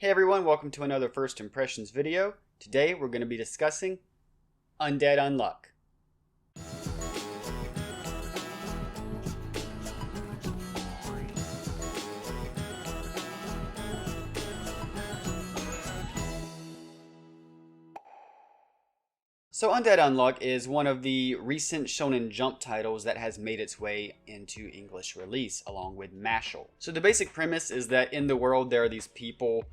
Hey everyone, welcome to another First Impressions video. Today we're going to be discussing Undead Unluck. So Undead Unluck is one of the recent Shonen Jump titles that has made its way into English release along with Mashal. So the basic premise is that in the world there are these people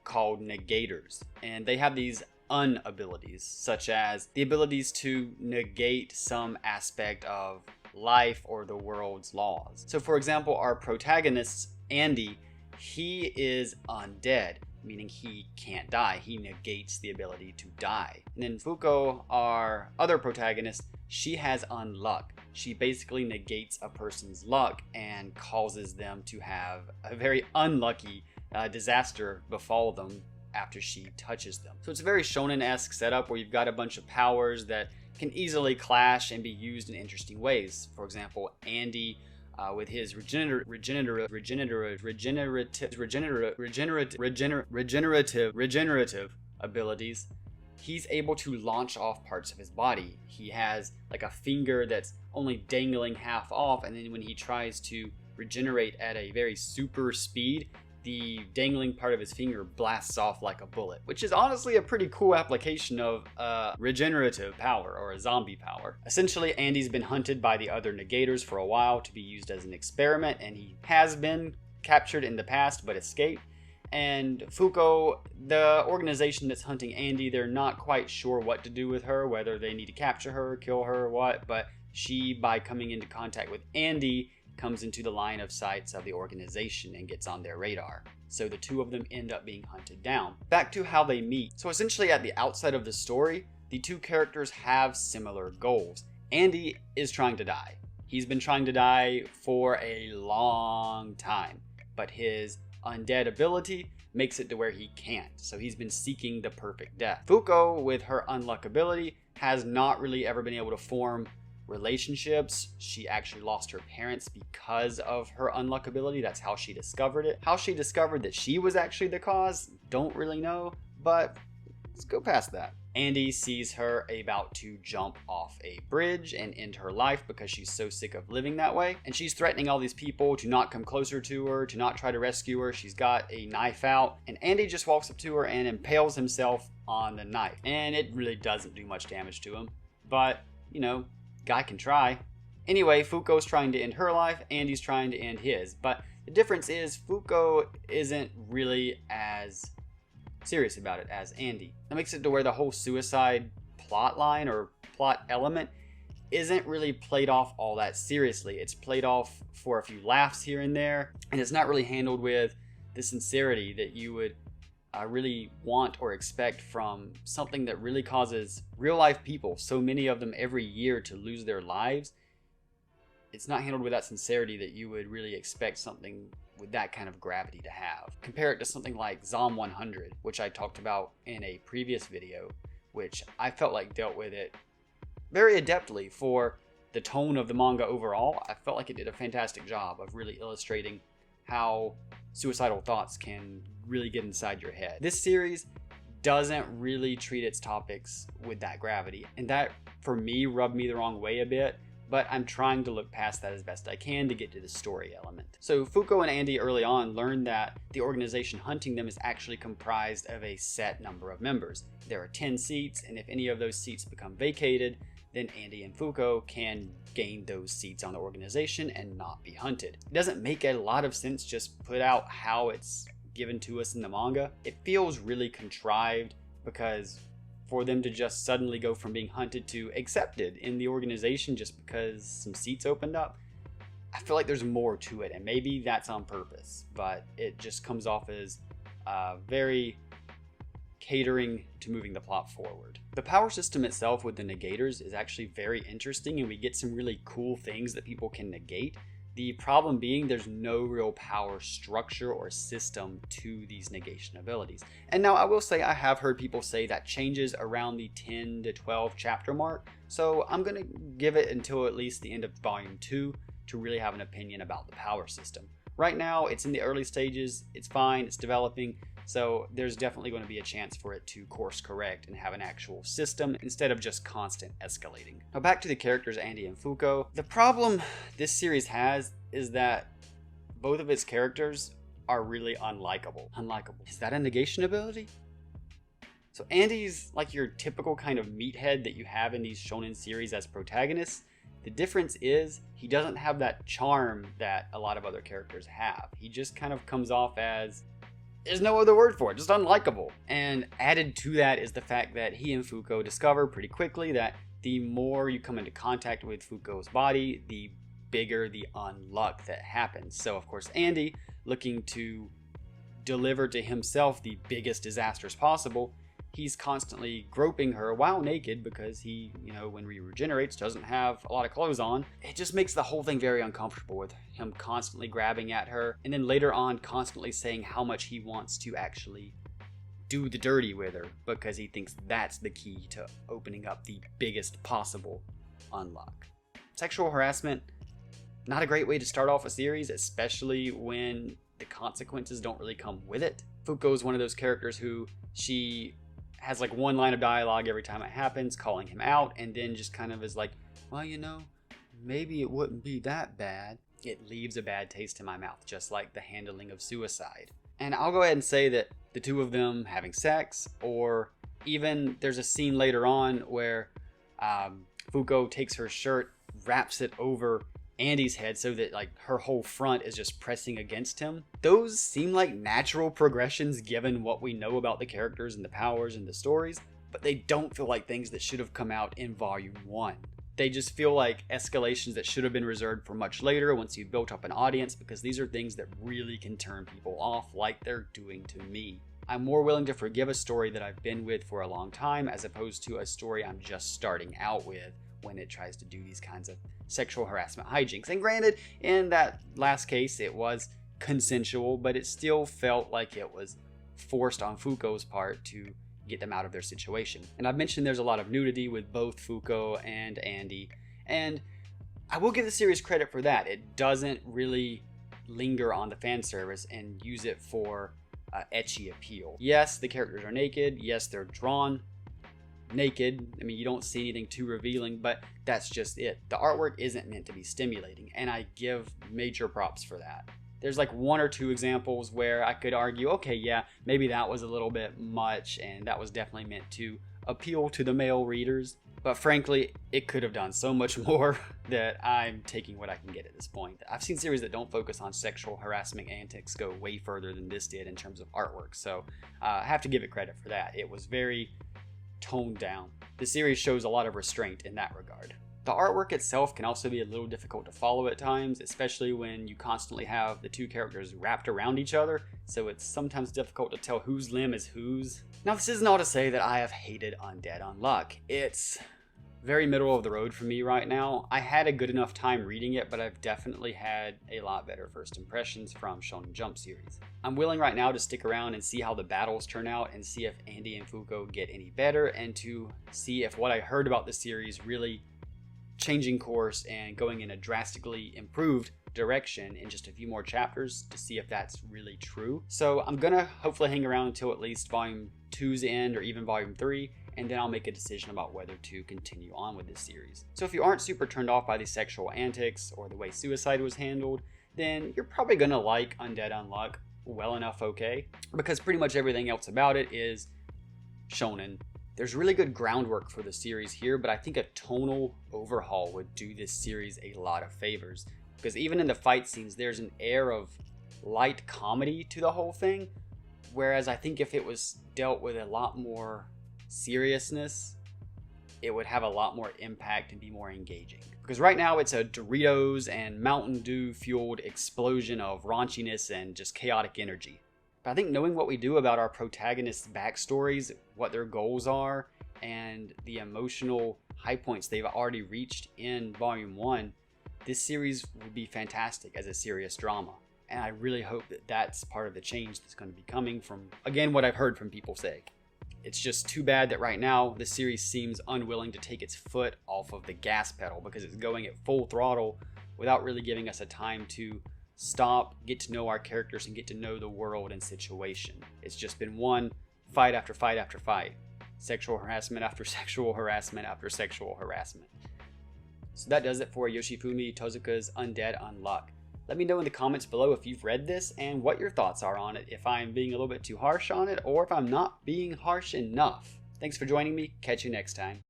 called negators, and they have these unabilities, such as the abilities to negate some aspect of life or the world's laws. So for example, our protagonist, Andy, he is undead, meaning he can't die. He negates the ability to die. And then Fuko, our other protagonist, she has unluck. She basically negates a person's luck and causes them to have a very unlucky disaster befall them after she touches them. So it's a very shonen-esque setup where you've got a bunch of powers that can easily clash and be used in interesting ways. For example, Andy with his regenerative abilities, he's able to launch off parts of his body. He has like a finger that's only dangling half off, and then when he tries to regenerate at a very super speed, the dangling part of his finger blasts off like a bullet, which is honestly a pretty cool application of regenerative power or a zombie power. Essentially, Andy's been hunted by the other negators for a while to be used as an experiment, and he has been captured in the past but escaped. And Fuko, the organization that's hunting Andy, they're not quite sure what to do with her, whether they need to capture her, kill her, or what, but she, by coming into contact with Andy, comes into the line of sights of the organization and gets on their radar. So the two of them end up being hunted down. Back to how they meet. So essentially at the outset of the story, the two characters have similar goals. Andy is trying to die. He's been trying to die for a long time, but his undead ability makes it to where he can't. So he's been seeking the perfect death. Fuko, with her unluck ability, has not really ever been able to form relationships. She actually lost her parents because of her unluck ability. That's how she discovered it. How she discovered that she was actually the cause, don't really know, but let's go past that. Andy sees her about to jump off a bridge and end her life because she's so sick of living that way. And she's threatening all these people to not come closer to her, to not try to rescue her. She's got a knife out, and Andy just walks up to her and impales himself on the knife. And it really doesn't do much damage to him, but you know, guy can try. Anyway, Fuko's trying to end her life, Andy's trying to end his. But the difference is Fuko isn't really as serious about it as Andy. That makes it to where the whole suicide plot line or plot element isn't really played off all that seriously. It's played off for a few laughs here and there, and it's not really handled with the sincerity that you would really want or expect from something that really causes real life people, so many of them every year, to lose their lives. It's not handled with that sincerity that you would really expect something with that kind of gravity to have. Compare it to something like Zom 100, which I talked about in a previous video, which I felt like dealt with it very adeptly for the tone of the manga overall. I felt like it did a fantastic job of really illustrating how suicidal thoughts can really get inside your head. This series doesn't really treat its topics with that gravity, and that for me rubbed me the wrong way a bit, but I'm trying to look past that as best I can to get to the story element. So Fuko and Andy early on learned that the organization hunting them is actually comprised of a set number of members. There are 10 seats, and if any of those seats become vacated, then Andy and Fuko can gain those seats on the organization and not be hunted. It doesn't make a lot of sense just put out how it's given to us in the manga. It feels really contrived, because for them to just suddenly go from being hunted to accepted in the organization just because some seats opened up, I feel like there's more to it, and maybe that's on purpose, but it just comes off as very catering to moving the plot forward. The power system itself with the negators is actually very interesting, and we get some really cool things that people can negate. The problem being there's no real power structure or system to these negation abilities. And now I will say I have heard people say that changes around the 10 to 12 chapter mark, so I'm going to give it until at least the end of volume 2 to really have an opinion about the power system. Right now it's in the early stages, it's fine, it's developing. So there's definitely going to be a chance for it to course correct and have an actual system instead of just constant escalating. Now back to the characters Andy and Fuko. The problem this series has is that both of its characters are really unlikable. Unlikable. Is that a negation ability? So Andy's like your typical kind of meathead that you have in these shonen series as protagonists. The difference is he doesn't have that charm that a lot of other characters have. He just kind of comes off as, there's no other word for it, just unlikable. And added to that is the fact that he and Fuko discover pretty quickly that the more you come into contact with Fuko's body, the bigger the unluck that happens. So of course Andy, looking to deliver to himself the biggest disasters possible, he's constantly groping her while naked because he, when he regenerates, doesn't have a lot of clothes on. It just makes the whole thing very uncomfortable with him constantly grabbing at her, and then later on constantly saying how much he wants to actually do the dirty with her because he thinks that's the key to opening up the biggest possible unlock. Sexual harassment, not a great way to start off a series, especially when the consequences don't really come with it. Fuko is one of those characters who she has like one line of dialogue every time it happens, calling him out, and then just kind of is like, well, maybe it wouldn't be that bad. It leaves a bad taste in my mouth, just like the handling of suicide. And I'll go ahead and say that the two of them having sex, or even there's a scene later on where Fuko takes her shirt, wraps it over Andy's head so that like her whole front is just pressing against him. Those seem like natural progressions given what we know about the characters and the powers and the stories, but they don't feel like things that should have come out in volume 1. They just feel like escalations that should have been reserved for much later once you've built up an audience, because these are things that really can turn people off like they're doing to me. I'm more willing to forgive a story that I've been with for a long time as opposed to a story I'm just starting out with when it tries to do these kinds of sexual harassment hijinks. And granted, in that last case, it was consensual, but it still felt like it was forced on Fuko's part to get them out of their situation. And I've mentioned there's a lot of nudity with both Fuko and Andy, and I will give the series credit for that. It doesn't really linger on the fan service and use it for ecchi appeal. Yes, the characters are naked. Yes, they're drawn naked. I mean, you don't see anything too revealing, but that's just it. The artwork isn't meant to be stimulating, and I give major props for that. There's like one or two examples where I could argue, okay, yeah, maybe that was a little bit much, and that was definitely meant to appeal to the male readers. But frankly, it could have done so much more that I'm taking what I can get at this point. I've seen series that don't focus on sexual harassment antics go way further than this did in terms of artwork, so I have to give it credit for that. It was very toned down. The series shows a lot of restraint in that regard. The artwork itself can also be a little difficult to follow at times, especially when you constantly have the two characters wrapped around each other, so it's sometimes difficult to tell whose limb is whose. Now, this isn't all to say that I have hated Undead Unluck. It's very middle of the road for me right now. I had a good enough time reading it, but I've definitely had a lot better first impressions from Shonen Jump series. I'm willing right now to stick around and see how the battles turn out and see if Andy and Fuko get any better, and to see if what I heard about the series really changing course and going in a drastically improved direction in just a few more chapters, to see if that's really true. So I'm gonna hopefully hang around until at least volume 2's end or even volume 3, and then I'll make a decision about whether to continue on with this series. So if you aren't super turned off by the sexual antics or the way suicide was handled, then you're probably gonna like Undead Unluck well enough okay, because pretty much everything else about it is shonen. There's really good groundwork for the series here, but I think a tonal overhaul would do this series a lot of favors, because even in the fight scenes, there's an air of light comedy to the whole thing, whereas I think if it was dealt with a lot more seriousness, it would have a lot more impact and be more engaging. Because right now it's a Doritos and Mountain Dew fueled explosion of raunchiness and just chaotic energy. But I think knowing what we do about our protagonists' backstories, what their goals are, and the emotional high points they've already reached in Volume 1, this series would be fantastic as a serious drama. And I really hope that that's part of the change that's going to be coming from, again, what I've heard from people say. It's just too bad that right now the series seems unwilling to take its foot off of the gas pedal, because it's going at full throttle without really giving us a time to stop, get to know our characters, and get to know the world and situation. It's just been one fight after fight after fight. Sexual harassment after sexual harassment after sexual harassment. So that does it for Yoshifumi Tozuka's Undead Unluck. Let me know in the comments below if you've read this and what your thoughts are on it, if I'm being a little bit too harsh on it, or if I'm not being harsh enough. Thanks for joining me. Catch you next time.